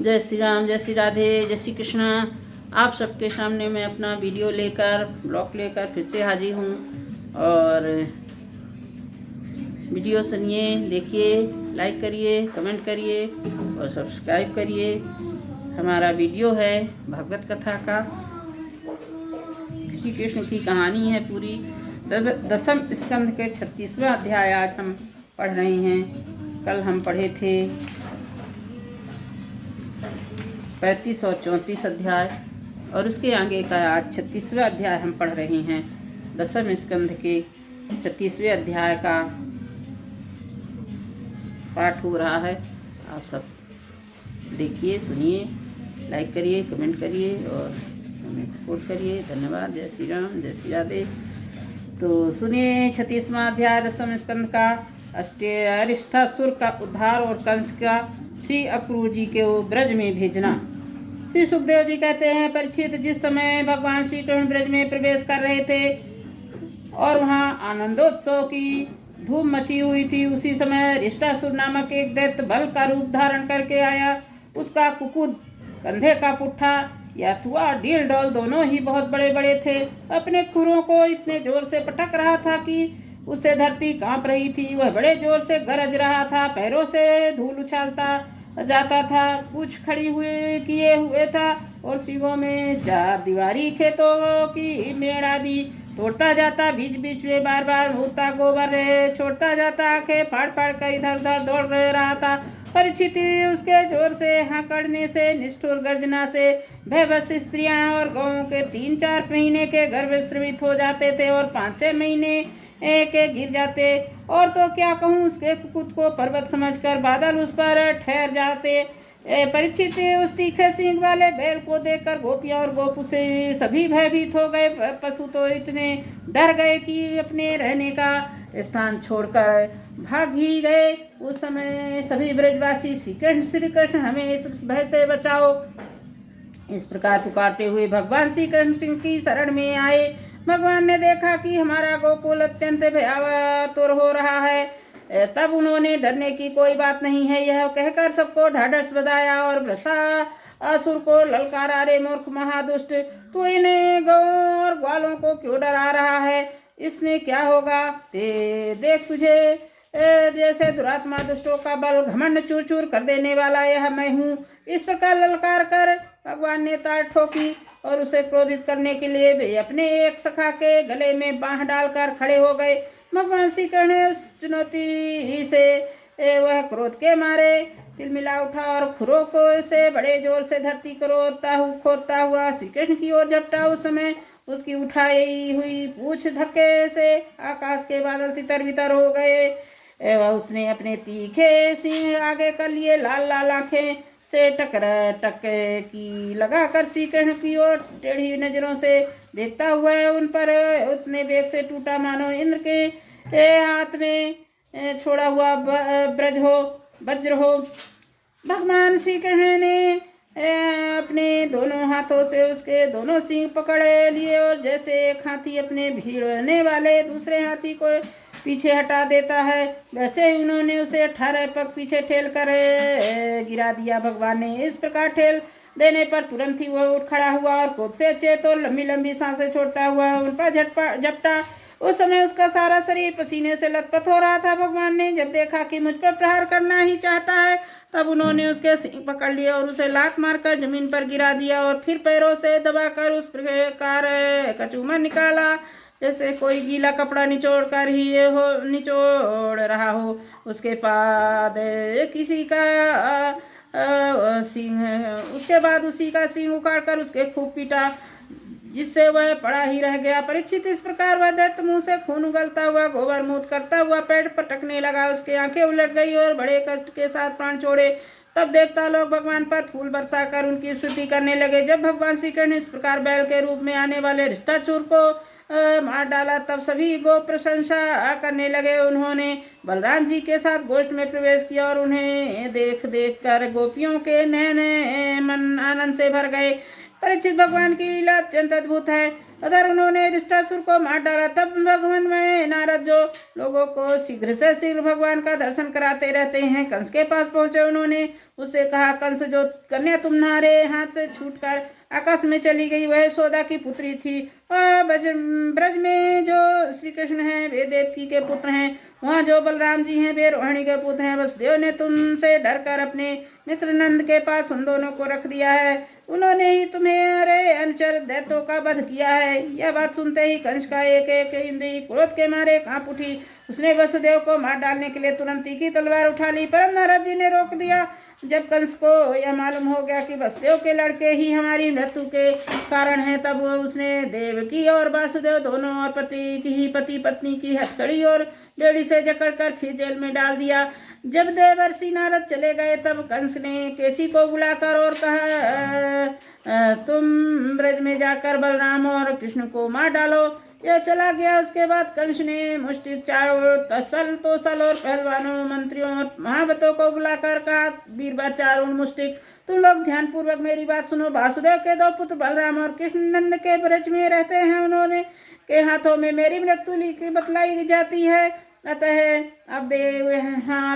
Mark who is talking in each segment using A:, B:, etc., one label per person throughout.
A: जय श्री राम, जय श्री राधे, जय श्री कृष्णा। आप सबके सामने मैं अपना वीडियो लेकर ब्लॉग लेकर फिर से हाजिर हूँ। और वीडियो सुनिए, देखिए, लाइक करिए, कमेंट करिए और सब्सक्राइब करिए। हमारा वीडियो है भागवत कथा का, श्री कृष्ण की कहानी है पूरी। दसम स्कंद के 36वां अध्याय आज हम पढ़ रहे हैं। कल हम पढ़े थे 35 और 34 अध्याय, और उसके आगे का आज 36वां अध्याय हम पढ़ रहे हैं। दसम स्कंध के 36वें अध्याय का पाठ हो रहा है। आप सब देखिए, सुनिए, लाइक करिए, कमेंट करिए और हमें सपोर्ट करिए। धन्यवाद। जय श्री राम, जय श्री राधे। तो सुनिए 36वां अध्याय दसम स्कंद का। अरिष्टासुर का उद्धार और कंस का श्री अक्रूर जी के ब्रज में भेजना। श्री सुखदेव जी कहते हैं, परीक्षित, जिस समय भगवान श्री कृष्ण ब्रज में प्रवेश कर रहे थे और वहाँ आनंदोत्सव की धूम मची हुई थी, उसी समय अरिष्टासुर नामक एक दैत्य बल का रूप धारण करके आया। उसका कुकुद, कंधे का पुट्ठा, याथुआ, डील डोल दोनों ही बहुत बड़े बड़े थे। अपने खुरों को इतने जोर से पटक रहा था कि उससे धरती कांप रही थी। वह बड़े जोर से गरज रहा था, पैरों से धूल उछालता जाता था, पूछ खड़ी हुए किए हुए था और शिवों में चार दीवारी खेतों की मेड़ आदि तोड़ता जाता। बीच बीच में बार बार मुँहता गोबर छोड़ता जाता। आंखें फाड़ फाड़ कर इधर उधर दौड़ रहा था। परीक्षित, उसके जोर से हाकड़ने से, निष्ठुर गर्जना से भयभस स्त्रियां और गौं के 3-4 महीने के गर्भ स्रवित हो जाते थे और 5-6 महीने के गिर जाते। और तो क्या कहूँ, उसके कुकुत को पर्वत समझकर बादल उस पर ठहर जाते। परीक्षित, उस तीखे सींग वाले बैल को देखकर गोपियां और गोपू से सभी भयभीत हो गए। पशु तो इतने डर गए कि अपने रहने का स्थान छोड़कर भाग ही गए। उस समय सभी ब्रजवासी श्री कृष्ण हमें इस भय से बचाओ, इस प्रकार पुकारते हुए भगवान श्री कृष्ण की शरण में आए। भगवान ने देखा कि हमारा गोकुल अत्यंत भयावह हो रहा है। तब उन्होंने डरने की कोई बात नहीं है यह कहकर सबको ढाढ़स बधाया और असुर को ललकारा, रे मूर्ख महादुष्ट, तू इन्हें गौं और ग्वालों को क्यों डरा रहा है? इसमें क्या होगा? देख, तुझे जैसे दुरात्मा दुष्टों का बल घमंड चूर चूर कर देने वाला यह मैं हूँ। इस प्रकार ललकार कर भगवान ने ताड़ ठोकी और उसे क्रोधित करने के लिए वे अपने एक सखा के गले में बांह डालकर खड़े हो गए। भगवान श्री कृष्ण उस चुनौती से वह क्रोध के मारे तिलमिला उठा और खुरों को से बड़े जोर से धरती को खोदता हुआ श्री कृष्ण की ओर झपटा। उस समय उसकी उठाई हुई पूछ धक्के से आकाश के बादल तितर बितर हो गए। उसने अपने तीखे सिंह आगे कर लिए, लाल लाल आंखें से टक की लगाकर श्री कृष्ण की ओर टेढ़ी नजरों से देखता हुआ उन पर उतने वेग से टूटा मानो इंद्र के हाथ में छोड़ा हुआ वज्र हो। भगवान श्री कृष्ण ने अपने दोनों हाथों से उसके दोनों सिंह पकड़ लिए और जैसे एक हाथी अपने भिड़ने वाले दूसरे हाथी को पीछे हटा देता है, वैसे ही उन्होंने उसे 18 पग पीछे ठेल कर गिरा दिया। भगवान ने इस प्रकार ठेल देने पर तुरंत ही वह उठ खड़ा हुआ और क्रोध से चेत और लंबी लंबी सांसें छोड़ता हुआ उन पर झपटा। उस समय उसका सारा शरीर पसीने से लथपथ हो रहा था। भगवान ने जब देखा कि मुझ पर प्रहार करना ही चाहता है, तब उन्होंने उसके सिंह पकड़ लिए और उसे लात मारकर जमीन पर गिरा दिया और फिर पैरों से दबाकर उस प्रकार कचूमर निकाला जैसे कोई गीला कपड़ा निचोड़ रहा हो। उसके बाद उसी का सिंह उखाड़कर उसके खूब पीटा, जिससे वह पड़ा ही रह गया। परीक्षित, इस प्रकार वह दैत्य मुंह से खून उगलता हुआ गोबर मूत करता हुआ पेड़ पटकने लगा। उसकी आंखें उलट गई और बड़े कष्ट के साथ प्राण छोड़े। तब देवता लोग भगवान पर फूल बरसाकर उनकी स्तुति करने लगे। जब भगवान श्री कृष्ण इस प्रकार बैल के रूप में आने वाले अरिष्टासुर को मार डाला, तब सभी गो प्रशंसा करने लगे। उन्होंने बलराम जी के साथ गोष्ठ में प्रवेश किया और उन्हें देख देख कर गोपियों के नैन मन आनंद से भर गए। परीक्षित, भगवान की लीला अत्यंत अद्भुत है। अगर उन्होंने दृष्टासुर को मार डाला तब भगवान में नारद जो लोगों को शीघ्र से शीघ्र भगवान का दर्शन कराते रहते हैं, कंस के पास पहुंचे। उन्होंने उससे कहा, कंस, जो कन्या तुम्हारे हाथ से छूटकर आकाश में चली गई वह यशोदा की पुत्री थी। और ब्रज में जो श्री कृष्ण हैं वे देवकी के पुत्र हैं, वहाँ जो बलराम जी हैं वे रोहिणी के पुत्र हैं। वसुदेव ने तुमसे डरकर अपने मित्र नंद के पास उन दोनों को रख दिया है। उन्होंने ही तुम्हारे अनुचर दैत्यों का वध किया है। यह बात सुनते ही कंस का एक एक इंद्रिय क्रोध के मारे कांप उठी। उसने वसुदेव को मार डालने के लिए तुरंत ही की तलवार उठा ली, पर नारद जी ने रोक दिया। जब कंस को यह मालूम हो गया कि वसुदेव के लड़के ही हमारी मृत्यु के कारण हैं, तब उसने देवकी और वासुदेव दोनों और पति पत्नी की हथकड़ी और बेड़ी से जकड़कर फिर जेल में डाल दिया। जब देवर्षि नारद चले गए तब कंस ने केसी को बुलाकर और कहा, तुम ब्रज में जाकर बलराम और कृष्ण को मार डालो। यह चला गया। उसके बाद कंस ने मुष्टिक, चारों तसल तोसल और पहलवानों, मंत्रियों और महावतों को बुलाकर कहा, वीरवा चारों मुष्टिक, तुम लोग ध्यान पूर्वक मेरी बात सुनो। वासुदेव के दो पुत्र बलराम और कृष्ण नंद के ब्रज में रहते हैं। उन्होंने के हाथों में मेरी मृत्यु बतलाई जाती है। अतः अब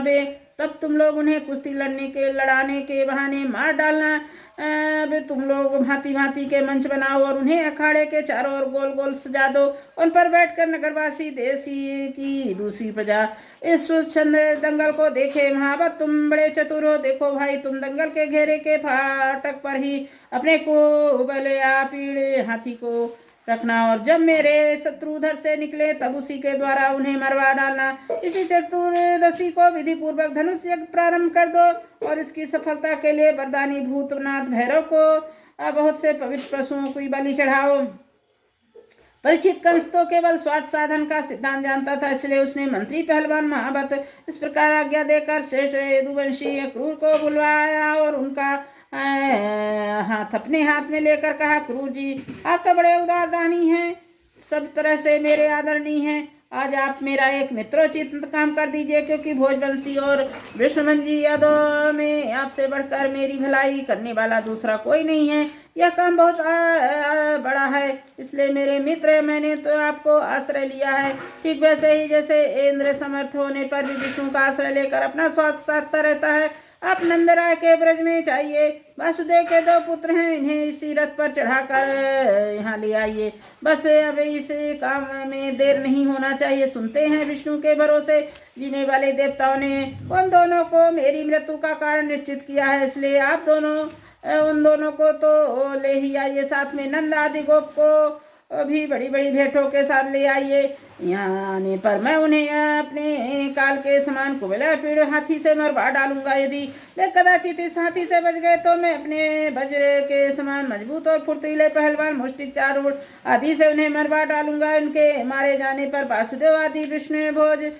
A: बे तब तुम लोग उन्हें कुश्ती लड़ाने के बहाने मार डालना। अब तुम लोग भांति भांति के मंच बनाओ और उन्हें अखाड़े के चारों ओर गोल गोल सजा दो। उन पर बैठकर नगरवासी देशी की दूसरी प्रजा इस दंगल को देखे। महावत, तुम बड़े चतुर हो। देखो भाई, तुम दंगल के घेरे के फाटक पर ही अपने को बल या पीड़े हाथी को रखना, और जब मेरे शत्रु उधर से निकले तब उसी के द्वारा उन्हें मरवा डालना। इसी चतुर्दशी को विधि पूर्वक धनुष यज्ञ प्रारंभ कर दो और इसकी सफलता के लिए वरदानी भूतनाथ भैरव को बहुत से पवित्र पशुओं की बलि चढ़ाओ। परीक्षित कंस तो केवल स्वार्थ साधन का सिद्धांत जानता था, इसलिए उसने मंत्री, पहलवान, महावत इस प्रकार आज्ञा देकर श्रेष्ठ यदुवंशी क्रूर को बुलवाया और उनका हाथ अपने हाथ में लेकर कहा, क्रूर जी, आप तो बड़े उदार दानी हैं, सब तरह से मेरे आदरणीय हैं। आज आप मेरा एक मित्रोचित काम कर दीजिए, क्योंकि भोजवंशी और विष्णुवंशी यादव में आपसे बढ़कर मेरी भलाई करने वाला दूसरा कोई नहीं है। यह काम बहुत बड़ा है, इसलिए मेरे मित्र, मैंने तो आपको आश्रय लिया है। ठीक वैसे ही जैसे इंद्र समर्थ होने पर भी विष्णु का आश्रय लेकर अपना स्वार्थ साधता रहता है, आप नंदराय के ब्रज में चाहिए। वासुदेव के दो पुत्र हैं, इन्हें इसी रथ पर चढ़ाकर यहाँ ले आइए। बस अब इस काम में देर नहीं होना चाहिए। सुनते हैं विष्णु के भरोसे जीने वाले देवताओं ने उन दोनों को मेरी मृत्यु का कारण निश्चित किया है, इसलिए आप उन दोनों को तो ले ही आइए। साथ में नंद आदि गोप को भी बड़ी बड़ी भेंटों के साथ ले आइए। यहाँ आने पर मैं उन्हें अपने काल के समान कुबेला पीड़ हाथी से मरवा डालूंगा। यदि वे कदाचित इस हाथी से बच गए तो मैं अपने वज्र के समान मजबूत और फुर्तीले पहलवान, मुष्टिक, चारूढ़ आदि से उन्हें मरवा डालूंगा। उनके मारे जाने पर वासुदेव आदि, विष्णु, भोज,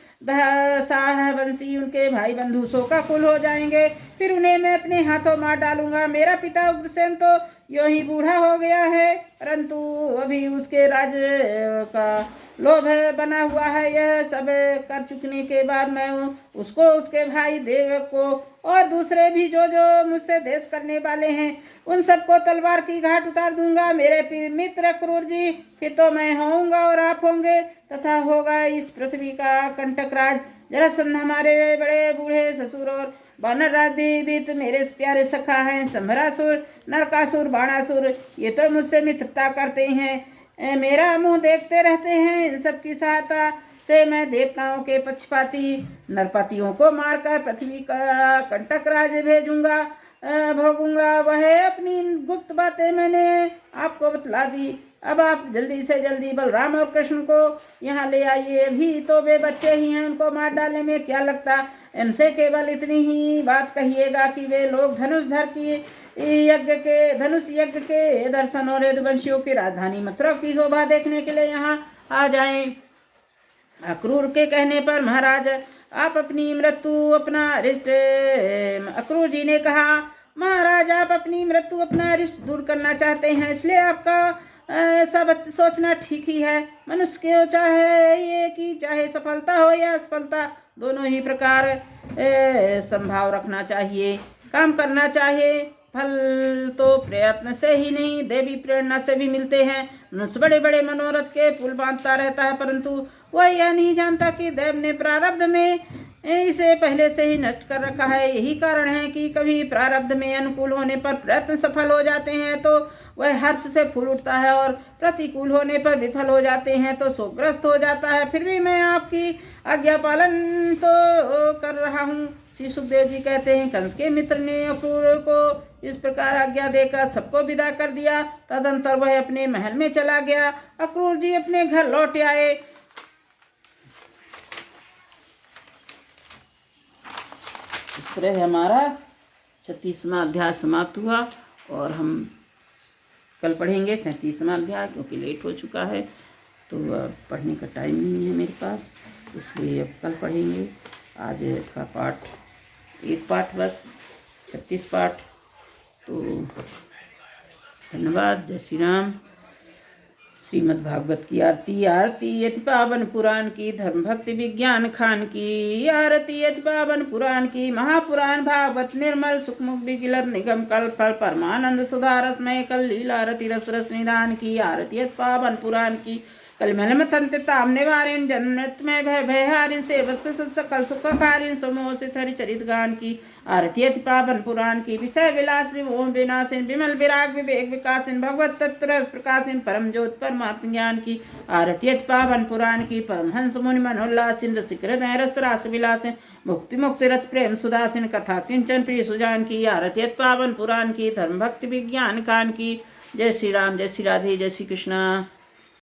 A: साहबंशी, उनके भाई बंधु शोकाकुल हो जाएंगे। फिर उन्हें मैं अपने हाथों मार डालूंगा। मेरा पिता उग्रसेन तो यूं ही बूढ़ा हो गया है, परंतु अभी उसके राज्य का लोभ बना हुआ है। यह सब कर चुकने के बाद मैं उसको, उसके भाई देव को और दूसरे भी जो मुझसे देश करने वाले हैं, उन सबको तलवार की घाट उतार दूंगा। मेरे मित्र क्रूर जी, फिर तो मैं होऊंगा और आप होंगे, तथा होगा इस पृथ्वी का कंटक राज। जरासंध हमारे बड़े बूढ़े ससुर और वानर राज मेरे प्यारे सखा हैं। संभरासुर, नरकासुर, बाणासुर, ये तो मुझसे मित्रता करते हैं, मेरा मुंह देखते रहते हैं। इन सब की सहायता से मैं देवताओं के पक्षपाती नरपतियों को मारकर पृथ्वी का कंटक राज भोगूंगा। वह अपनी गुप्त बातें मैंने आपको बतला दी। अब आप जल्दी से जल्दी बलराम और कृष्ण को यहाँ ले आइए। अभी तो वे बच्चे ही हैं, उनको मार डालने में क्या लगता। इनसे केवल इतनी ही बात कहिएगा कि वे लोग धनुष यज्ञ के दर्शन और यदुवंशियों की राजधानी मथुरा की शोभा देखने के लिए यहाँ आ जाएं। अक्रूर के कहने पर महाराज, आप अपनी मृत्यु अपना अरिष्ट, अक्रूर जी ने कहा, महाराज, आप अपनी मृत्यु अपना अरिष्ट दूर करना चाहते हैं, इसलिए आपका सब सोचना ठीक ही है। मनुष्य के चाहे सफलता हो या असफलता, दोनों ही प्रकार संभाव रखना चाहिए, काम करना चाहिए। फल तो प्रयत्न से ही नहीं देवी प्रेरणा से भी मिलते हैं। मनुष्य बड़े बड़े मनोरथ के पुल बांधता रहता है, परंतु वह यह नहीं जानता कि देव ने प्रारब्ध में इसे पहले से ही नष्ट कर रखा है। यही कारण है कि कभी प्रारब्ध में अनुकूल होने पर प्रयत्न सफल हो जाते हैं तो वह हर्ष से फूल उठता है, और प्रतिकूल होने पर विफल हो जाते हैं तो शोकग्रस्त हो जाता है। फिर भी मैं आपकी आज्ञा पालन तो कर रहा हूँ। श्री सुखदेव जी कहते हैं, कंस के मित्र ने अक्रूर को इस प्रकार आज्ञा देकर सबको विदा कर दिया। तदंतर वह अपने महल में चला गया। अक्रूर जी अपने घर लौट आए। इस तरह हमारा 36वां अध्याय समाप्त हुआ, और हम कल पढ़ेंगे 37वां अध्याय, क्योंकि लेट हो चुका है तो पढ़ने का टाइम नहीं है मेरे पास, इसलिए अब कल पढ़ेंगे। आज का पाठ एक पाठ बस, 36 पाठ। तो धन्यवाद। जय श्री राम। श्रीमद् भागवत की आरती। आरती यति पावन पुराण की, धर्म भक्ति विज्ञान खान की। आरती यति पावन पुराण की, महापुराण भागवत निर्मल सुखमुख विगिलत निगम कल्प फल परमानंद सुधारसमय कल लीला रति रस रस निदान की। आरती यति पावन पुराण की, कलमल मथंत ताम निवारिन जन्मत में भय भयहारिन सेवक सकल सुखकारिन समोसित हरि चरित गान की। आरती यति पावन पुराण की, विषय विलास विमोह विनाशिन विमल विराग विवेक विकासिन भगवत तत्व प्रकाशिन परम ज्योत परमात्म ज्ञान की। आरती यति पावन पुराण की, परमहंस मुनि मनोल्लासिन रसिक हृदय रस रास विलासिन मुक्ति मुक्ति रथ प्रेम सुदासिन कथा किंचन प्रिय सुजान की। आरती यति पावन पुराण की, धर्म भक्ति विज्ञान कान की। जय श्री राम, जय श्री राधे, जय श्री कृष्णा।